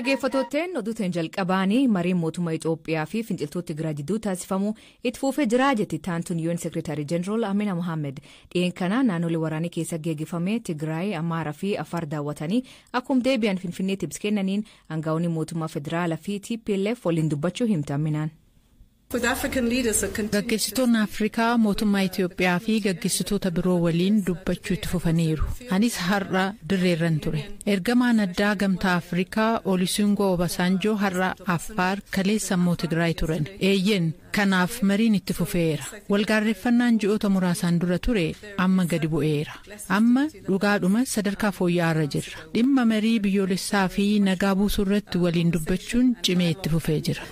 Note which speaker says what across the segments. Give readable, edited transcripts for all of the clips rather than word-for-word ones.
Speaker 1: Dhaggeeffattootteen oduutiin jalqabaanii mariin mootummaa Itoophiyaa fi finciltoota Tigraay jidduu taasifamu itti fufee jira jetti taantuun UN Secretary General Amina Mohammed. Dhiyeenya kana naannolee waraanii keessa geggeeffame Tigraay, Amaaraa fi Affaar daawwatanii akkuma deebi'an Finfinneetti ibsa kennaniin aangawoonni mootummaa federaalaa fi TPLF waliin dubbachuu himte Aminaan.
Speaker 2: Gaggeessitoonni Afrikaa mootummaa Itoophiyaa fi gaggeessitoota biroo waliin dubbachuu itti fufaniiru. Anis har'a dirreerran ture. Ergamaan addaa gamtaa Afrikaa Olusegun Obasanjo har'a Affaar kaleessa immoo Tigraay turan. Eeyyeen kanaaf mariin itti fufeera. Walgaarreeffannaan ji'oota muraasaan dura ture amma gadi bu'eera. Amma dhugaadhuma sadarkaa fooyya'aarra jirra. Dhimma marii biyyoolessaa fi nagaa buusuu irratti waliin dubbachuun cimee itti fufee jira.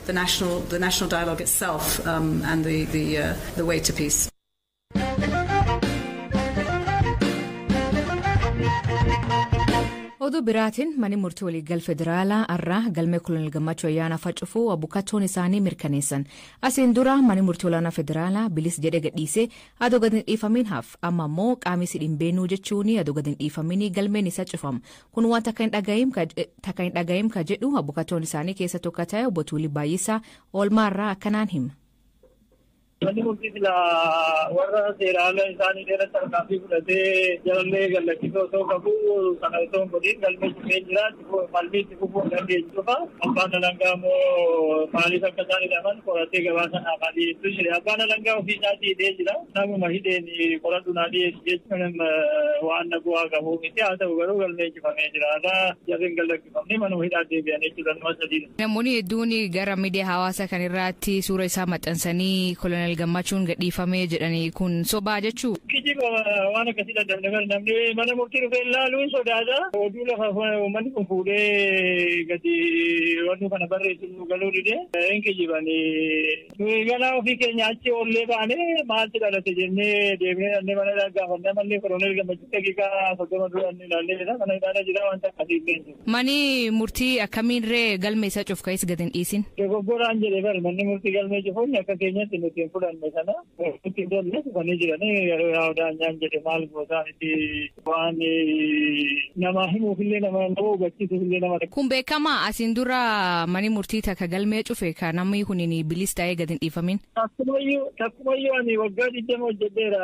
Speaker 3: And the way to peace.
Speaker 1: Oduu biraatiin manni murtii waliigal federaalaa irraa galmee Koloneel Gammachuu Ayyaanaa facufuu abukattoon isaanii mirkaneessan. Asiin dura manni murtii olaanaa federaalaa bilis jedhe gadhiisee adoo gad hin dhiifamiin haaf amma immoo qaamisi dhimbeenuu jechuun adoo gad hin dhiifamiin galmeen isa cufama. Kun waan takka hin dhaga'im ka jedhu abukattoon isaanii keessa tokko ta'e obbo Tuulii Baay'isaa oolmaarraa akkanaan hima.
Speaker 4: Manni murtii warra seeraan isaanii dheeraa tarkaanfii fudhatee jalallee gallachiisoo osoo qabu sana osoo hin godhin galmee cufee jira falmii itti fufuu hin dandeenye qofa. Abbaan alangaa immoo maaliif akka isaan hidhaman qoratee gabaasa naafaa dhiyeessuu jira. Abbaan alangaa ofii isaatii hidhee jira. Namuma hidheen qoradhu naa dhiyeessu jechuun waan bu'aa qabu miti haa ta'u garuu galmee cufamee jira. Jarri hin gallachiifamne manuma hidhaa deebi'an jechuudha nama sadiidha.
Speaker 1: Namoonni hedduun gara miidiyaa hawaasaa kan irratti suura isaa maxxansanii Koloneel Gammachuun gadhiifamee jedhanii kun sobaa jechuu.
Speaker 4: Kijiba waan akkasii dadhabne namni mana murtii dhufee ilaaluun sodaata. Oduu lafa uummanni kun fuudhee gadi wanti kana barreessuun galuu dide. Hin kijibanii. Ganaa ofii keenya achi oollee baanee maaltu dhalate jennee deemnee mana gaafannee mallee Koloneel Gammachuu daqiiqaa 30 dura ilaallee jira. Mana ilaala jira wanta akkasii illee.
Speaker 1: Mani murtii akkamiinree galmee isa cufka'is gad hin dhiisin?
Speaker 4: Dogoggoraan jedhee bari manni murtii galmee cufuun akka keenyatti nuti fudhanne sana ittiin dolle fufanii jiranii yeroo yaa'udhaan nyaan jedhe maal gootaan itti waan nama himuufillee nama hubachiisuufillee nama.
Speaker 1: Kun beekamaa asiin dura mani murtii takka galmee cufe kan namni kuniin bilis ta'ee gad hin dhiifamin.
Speaker 4: Takkumayyuu ani waggaa 20 hojjedheera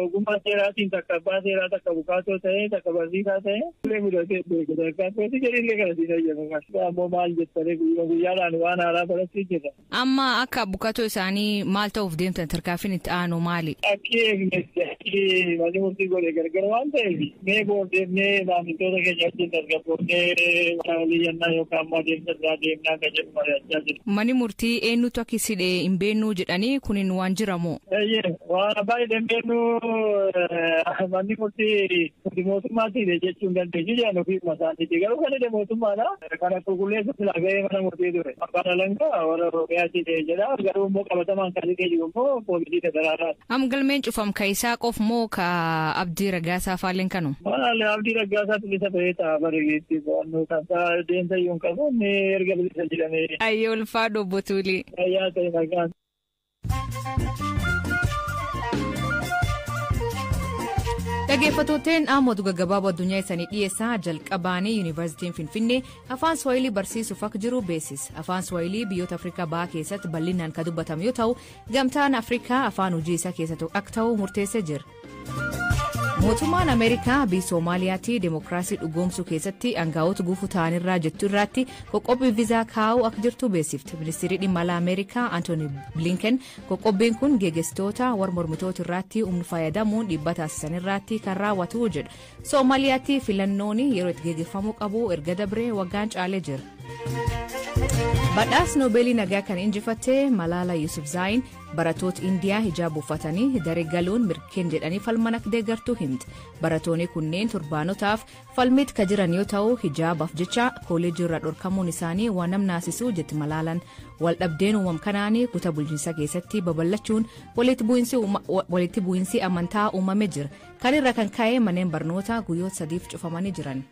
Speaker 4: ogummaa seeraatiin takka abbaa seeraa takka bukaatoo ta'ee takka barsiisaa ta'ee illee mudatee dargaggooti jedhillee kana siin eeyyamamaa. Ammoo maal jettanii guyyaadhaan waan haaraa barachuu jira.
Speaker 1: Amma akka bukaatoo isaanii maal ta'uuf deemtan tarkaanfiin itti aanu maali?
Speaker 4: Akki eegnetti manni murtii godhe gargar waan ta'eef mee boordeemnee maamiltoota keenya wajjin dargaggoonnee liyyannaa yookaan immoo adeemsa biraa deemnaa kan jedhu mari'achaa jiru.
Speaker 1: Manni murtii eenyutu akka isidhe hin beennuu jedhanii kunin waan jiramoo?
Speaker 4: Waan abbaa hin beennuu manni murtii mootummaatiidha jechuun dandeessu jedhan ofii masaaniiti garuu kan hidhe mootummaadha. Kana qulqulleessu silaa gahee mana murtii ture. Abbaan alangaa warra Oromiyaatiidha jedha garuu immoo qabatamaan kan hidhee jiru immoo poolisii federaalaa.
Speaker 1: Am galmeen cufam ka isaa qof moo ka Abdii Raggaasaa faalleen kanu?
Speaker 4: Waan Abdii Raggaasaa bilisa ta'ee ta'a barigeetti bo'annoo kan ta'a deemsa iyyuu hin qabu inni erga bilisa jedhamee.
Speaker 1: Ayyoo ulfaadhu obbo Tuulii.
Speaker 4: Ayyaa ta'e nagaan.
Speaker 1: Dhaggeeffattootteen oduu gaggabaaboo addunyaa isaanii dhiyeessaa jalqabaanii yuunivarsiitiin Finfinnee afaan Swahilii barsiisuuf akka jiru beeksisa. Afaan Swahilii biyyoota Afrikaa bahaa keessatti bal'inaan kan dubbatamu yoo ta'u gamtaan Afrikaa afaan hojii isaa keessatti akka ta'u murteessee jira. Mootummaan Ameerikaa biyya Soomaaliyaatti deemokiraasii dhugoomsuu keessatti aangawoota gufuu ta'anirraa jettu irratti qoqqobbii viizaa kaa'uu akka jirtu beeksifte. Ministeerri dhimma alaa Ameerikaa Antooni Blinken qoqqobbiin kun geggeessitoota warra mormitoota irratti humna fayyadamuun dhiibbaa taasisan irratti kan raawwatu jedha. Soomaaliyaatti filannoon yeroo itti geggeeffamuu qabu erga dabree waggaan caalee jira. Badhaasa Noobeelii nagaa kan injifatte Malaala Yusufzaayin baratoota Indiyaa hijaaba uffatanii daree galuun mirkeen jedhanii falman akka deeggartuu himte. Baratoonni kunneen torbaanotaaf falmiitti kan jiran yoo ta'u hijaabaaf jecha kooleejii irraa dhorkamuun isaanii waan nama naasisuu jetti Malaalaan. Waldhabdeen uumam kanaanii kutaa bulchiinsaa keessatti babal'achuun walitti bu'iinsi amantaa uumamee jira. Kan irra kan ka'e manneen barnootaa guyyoota 3 cufamanii jiran.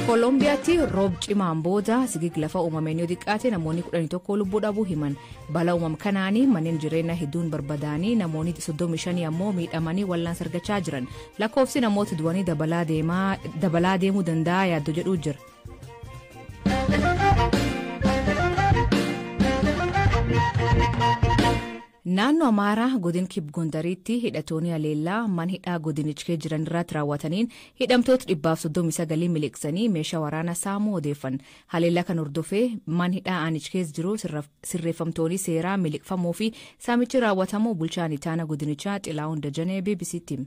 Speaker 1: Koolombiyaatti roob cimaan booda sigig lafa uumameen yoo xiqqaate namoonni 11 lubbuu dhabuu himan. Balaa uumam kanaanii manneen jireenyaa hedduun barbadaanii namoonni 35 ammoo miidhamanii wallaansa argachaa jiran. Lakkoofsi namoota du'anii dabalaa deemuu danda'a yaaddoo jedhu jira. Naannoo Amaaraa godin Kib Gondariitti hidhatoonni aleellaa man hidhaa godinicha jiran irratti raawwataniin hidhamtoota 139 miliqsanii meeshaa waraanaa saamuu odeeffan. Haleellaa kan hordofee man hidhaa aanicha jiru sirreeffamtoonni seeraa miliqfamuu fi saamichi raawwatamuu bulchaan itaana godinichaa Xilaa'uun Dajanee BBC'tti.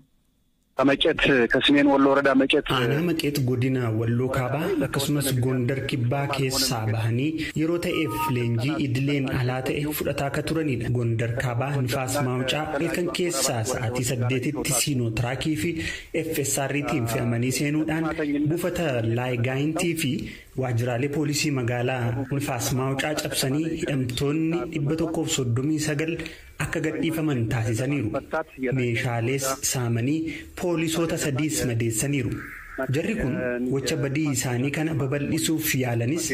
Speaker 5: መጨት ከስሜን ወሎ ወረዳ መጨት
Speaker 6: አና መቄት ጎዲና ወሎ ካባ አከሱመስ ጎንደር ኪባ ኬሳ ባህኒ የሮተኤፍ ሌንጂ ኢድሌን አላተ ፍዳታ ከቱረኒ ጎንደር ካባ ንፋስ ማውጫ ከን ኬሳ ሰዓቲ ሰደቲት ሲኖ ትራኪ ፊ ኤፍኤስአር ቲም ፈመኒ ሴኑዳን ቡፈተ ላይ ጋይንቲ ፊ ዋጅራሌ ፖሊሲ መጋላ ንፋስ ማውጫ ጨብሰኒ ሂደምቶኒ ዲበቶኮፍ ሶዶሚ ሰገል akka gadhiifaman taasisaniiru meeshaalees saamanii poolisoota sadiis madeessaniiru jarri kun wacha badii isaanii kana babal'isuuf yaalanis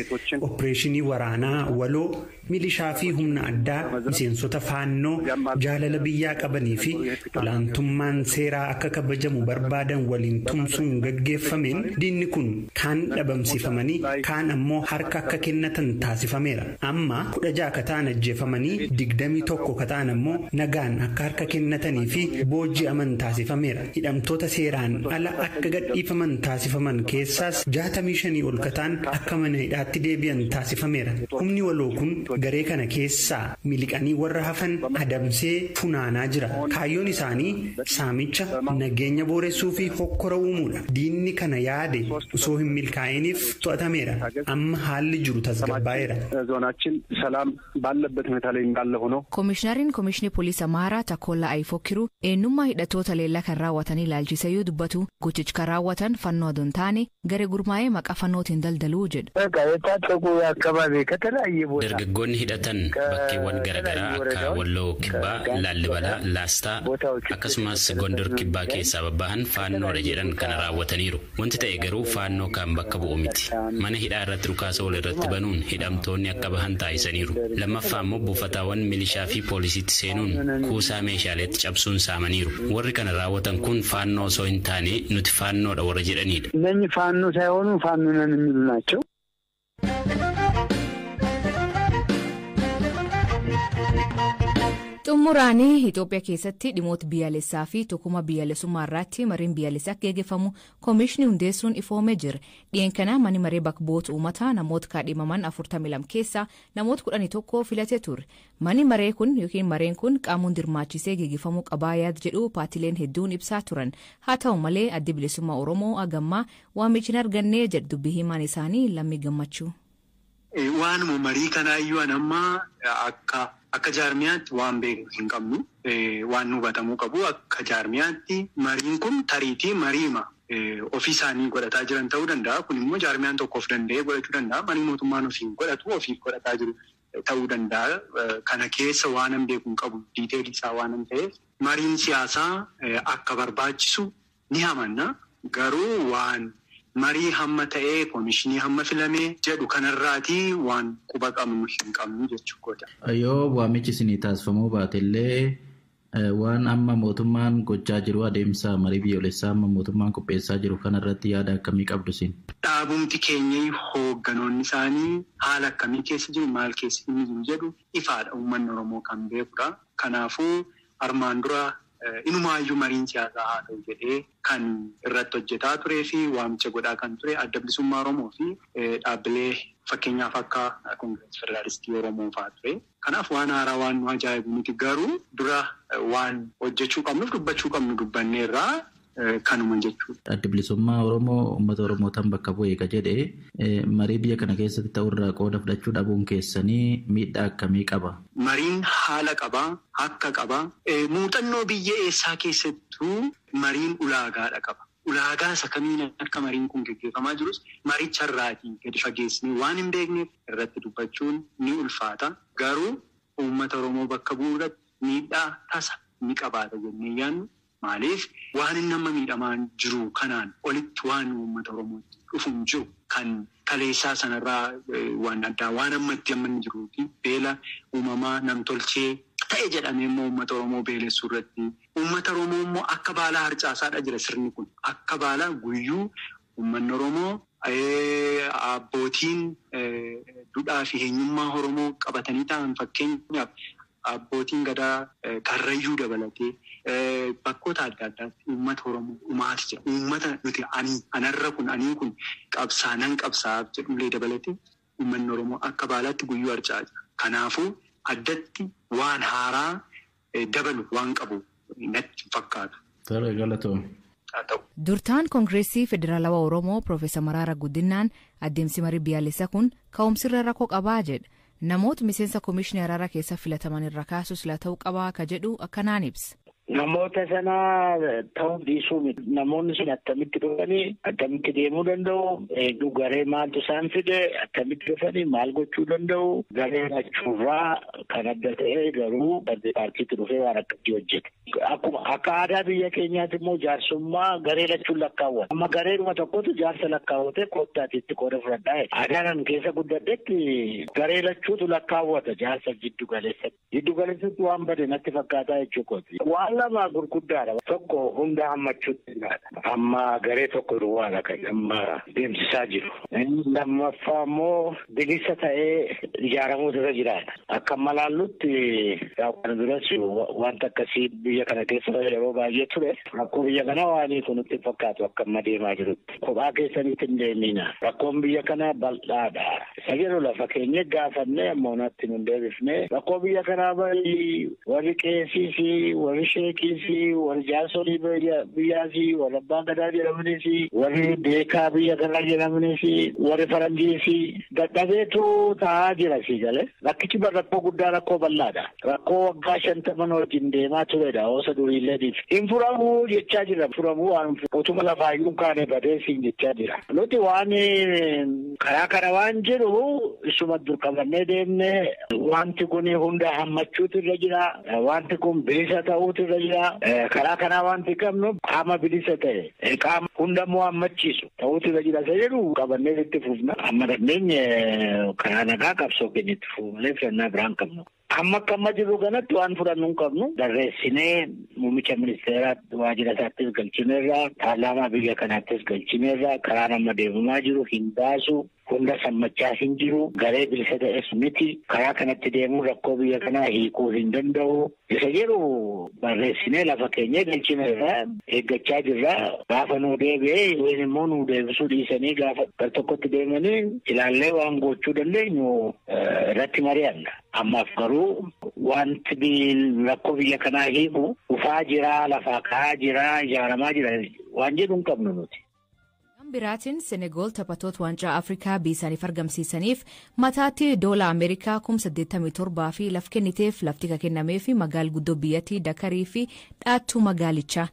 Speaker 6: opereeshinii waraanaa waloo milishaa fi humna addaa miseensota faannoo jaalala biyyaa qabanii fi olaantummaan seeraa akka kabajamu barbaadan waliin tumsuun gaggeeffameen diinni kun kaan dhabamsifamanii kaan ammoo harka akka kennatan taasifameera amma 16 kataan ajjeefamanii 21 kataan ammoo nagaan akka harka kennatanii fi booji'aman taasifameera hidhamtoota seeraan ala akka gadhiifaman taasifaman keessaas 65 ol kataan akka mana hidhaatti deebi'an taasifameera humni waloo kun garee kana keessaa miliqanii warra hafan adamsee funaanaa jira kaayyoon isaanii saamicha nageenya booressuu fi hokkora uumuudha diinni kana yaade osoo hin milkaa'iniif to'atameera amma haalli jiru tasgabbaa'eera
Speaker 5: ዞናችን ሰላም ባለበት ሁኔታ ላይ እንዳለ ሆኖ
Speaker 1: ኮሚሽነሪን ኮሚሽኒ ፖሊስ አማራ ታኮላ አይፎክሩ eenyummaa hidhattoota leellaa kan raawwatanii ilaalchisee yoo dubbatu gochicha kan raawwatan fannoo adoon taane garee gurmaa'ee maqaa fannootiin daldaluu jedhu.
Speaker 7: Dargaggoonni hidhatan bakkeewwan garaagaraa akka Walloo Kibbaa, Laallibalaa, Laastaa akkasumas Gondor Kibbaa keessaa babbahan faannoodha jedhan kana raawwataniiru. Wanti ta'e garuu faannoo kan bakka bu'u miti. Mana hidhaa irratti dhukaasa wal irratti banuun hidhamtoonni akka bahan taasisaniiru. Lammaffaa immoo buufataawwan milishaa fi poolisiitti seenuun kuusaa meeshaaleetti cabsuun saamaniiru. Warri kana raawwatan kun faannoo osoo hin taane nuti faannoodha warra jedhanidha.
Speaker 5: እነኚህ ፋኖ ሳይሆኑ ፋኖ ነን የሚሉ ናቸው።
Speaker 1: Xumuraanii Itoophiyaa keessatti dhimoota biyyaalessaa fi tokkummaa biyyaalessummaa irratti mariin biyyaalessaa gaggeeffamu koomishinii hundeessuun ifoomee jira. Dhiyeen kana mani maree bakka bu'oota uummataa namoota kaadhimaman 42 keessaa namoota 11 filatee ture. Mani maree kun yookiin mareen kun qaamuun dirmaachisee gaggeeffamuu qabaa yaada jedhu paartileen hedduun ibsaa turan. Haa ta'u malee addi bilisummaa Oromoo agammaa waamicha hin argannee jedhu dubbii himaan isaanii Lammii Gammachuu.
Speaker 8: Waanuma marii kanaayyuu anammaa akka jaarmiyaatti waan beeku hin qabnu waan nu hubatamuu qabu akka jaarmiyaatti mariin kun tariitii mariima ofii isaanii godhataa jiran ta'uu danda'a kun immoo jaarmiyaan tokko of danda'ee godhachuu danda'a marii mootummaan ofiin godhatu ofiif godhataa jiru ta'uu danda'a kana keessa waan an beeku hin qabu diiteelii isaa waan an ta'eef mariin siyaasaa akka barbaachisu ni amanna garuu waan marii hamma ta'ee koomishinii hamma filamee jedhu kanarraatii waan quba qabnu hin qabnu jechuudha.
Speaker 9: Yoo waamichi isinii taasifamuu baatellee waan amma mootummaan gochaa jiru adeemsa marii biyyoolessaa amma mootummaan qopheessaa jiru kanarratti yaada akkamii qabdu isin?
Speaker 8: Dhaabumti keenya hoogganoonni isaanii haala akkamii keessa jiru maal keessa jiru jedhu ifaadha uummanni Oromoo kan beekudha. Kanaafuu armaan dura inumaayyuu mariin siyaasaa haa ta'u jedhee kan irratti hojjetaa turee fi waamicha godhaa kan ture adda bilisummaa Oromoo fi dhaabbilee fakkeenyaaf akka Koongireesii Federaalistii Oromoo fa'aa ture. Kanaaf waan haaraa waan nu ajaa'ibu miti garuu dura waan hojjechuu qabnuuf dubbachuu qabnu dubbanneerraa kanuma jechuudha.
Speaker 9: Adda bilisummaa Oromoo uummata Oromootaan bakka bu'ee ka jedhee marii biyya kana keessatti ta'urraa qooda fudhachuu dhabuun keessanii miidhaa akkamii qaba?
Speaker 8: Mariin haala qabaa, akka qabaa. Muuxannoo biyya eessaa keessattuu mariin ulaagaadha qaba. Ulaagaa isa kamiin akka mariin kun gaggeeffamaa jirus maricharraatii gadi fageessanii waan hin beekneef irratti dubbachuun ni ulfaata. Garuu uummata Oromoo bakka bu'uudhaatti miidhaa tasa ni qabaata jennee yaadnu. Maaliif waan inni amma miidhamaa jiru kanaan olitti waan uummata Oromootti dhufuun jiru kan kaleessaa sanarraa waan addaa waan ammatti amma hin jiruuti beela uumamaa namtolchee ta'e jedhamee immoo uummata Oromoo beelessuu irratti uummata Oromoo immoo akka baalaa harcaasaadha jira sirni kun akka baalaa guyyuu uummanni Oromoo abbootiin duudhaa fi eenyummaa Oromoo qabatanii ta'an fakkeenyaaf abbootiin gadaa karrayyuu dabalatee bakkoota adda addaatti uummata Oromoo dhumaati jira. Uummata nuti anarra kun anii kun qabsaanan qabsaa'aaf jedhullee dabalatee uummanni Oromoo akka baalaatti guyyuu harca'aa jira. Kanaafuu addatti waan haaraa dabalu waan qabu natti fakkaatu.
Speaker 9: Tole galatoom.
Speaker 1: Durtaan Koongireesii Federaalawaa Oromoo Profeesar Mararaa Guddinaan adeemsi marii biyyaalessaa kun ka'umsirra rakkoo qabaa jedha. Namoota miseensa Komishinii Araaraa keessa filataman irra kaasus la ta'uu qabaa akka jedhu akkanaan ibsa.
Speaker 10: Namoota sana ta'uu dhiisuu miti. Namoonni sun attamitti dhufanii attamitti deemuu danda'u garee maaltu isaan fide attamitti dhufanii maal gochuu danda'u garee lachuurraa kan adda ta'e garuu paartiitti dhufee waan akkatti hojjete. Akka aadaa biyya keenyaatti immoo jaarsummaa garee lachuun lakkaawwata. Amma gareedhuma tokkotu jaarsa lakkaawwate koottaatiitti qooda fudhadhaa. Aadaan keessa guddadhetti garee lachuutu lakkaawwata jaarsa jiddu galeessatti. Jiddu galeessatti waan bade natti fakkaataa jechuukooti. Lama gurguddaadha. Tokko hunda hammachuutti jiraadha. Amma garee tokko duwwaadha kan amma deemsisaa jiru. Lammaffaa immoo bilisa ta'ee ijaaramuutu irra jiraadha. Akka malaallutti kan duras wanta akkasii biyya kana keessa yeroo baay'ee ture. Rakkoo biyya kana waanii kunutti fakkaatu akka amma deemaa jirutti. Kophaa keessanitti hin deemina. Rakkoon biyya kana bal'aadha. Isa jedhu lafa keenya gaafannee ammoo natti nun deebifne. Rakkoo biyya kanaa warri qeesii fi warri sheekii warri jaarsolii biyyaasii warri abbaan gadaa jedhamanii warri beekaa biyya kanaa jedhamanii warri faranjii dadhabeetu ta'aa jira galee rakkichi rakkoo guddaa rakkoo bal'aadha. Rakkoo waggaa 50 wajjin deemaa turedha. Oosa duriilleetiif hin furamuu jechaa jira. Furamuu waan utuma lafaayyuu kaane badeesiin jechaa jira. Nuti waan karaa kana waan jedhu isuma dur qabannee deemne wanti kun hunda hammachuutu irra jira. Wanti kun bilisa ta'uutu irra jira. Karaa kanaa wanti qabnu qaama bilisa ta'e qaama hundammoo hammachiisu ta'uutu irra jira. Isa jedhu qabannee itti fufna. Amma dandeenye karaa nagaa qabsoo keenya itti fufnee filannaa biraan qabnu. Amma jiru kanatti waan fudhannu hin qabnu. Barreessinee muummicha ministeeraa waajjira isaattis galchineerra paarlaamaa biyya kanaattis galchineerra karaa nama deemamaa jiru hin baasu. Hunda sammachaa hin jiru. Garee bilisa ta'es miti. Karaa kanatti deemuun rakkoo biyya kanaa hiikuu hin danda'u. Isa jedhu barreessinee lafa keenya galchineerra eeggachaa jirra. Gaafa nuu deebi'ee yookiin immoo nuu deebisuu dhiisanii gaafa gar tokkotti deemanii ilaallee waan gochuu dandeenyu irratti mari'anna. Ammaaf garuu wanti rakkoo biyya kanaa hiiku dhufaa jira, lafaa ka'aa jira, ijaaramaa jira waan jedhu hin qabnu nuti.
Speaker 1: Biraatiin Senegaal taphatoota waancaa Afrikaa biisaniif argamsiisaniif mataatti doolaa Ameerikaa 87 fi laf kenniteef lafti ka kennamee fi magaal guddoo biyyattii Dakarii fi dhaattuu magaalichaa.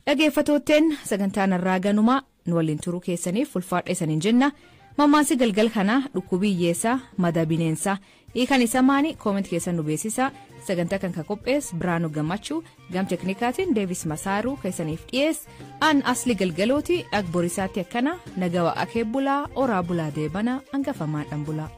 Speaker 1: Dhageeffatooteen sagantaan irraa ganumaa nu waliin turuu keessaniif ulfaadha isaniin jenna. Mammaansi galgal kanaa dhukkubii hiyyeessaa madaa bineensaa hiikan isa maanii kooment keessan nu beeksisaa. Sagantaa kan qophees Biraanuu Gammachuu gam teknikaatiin Deevis Masaaruu keessaniif dhiyees an asli galgalooti dhagborisaatti akkana nagawa akee bulaa oraa bulaa deebana hangafamaa dhan bulaa.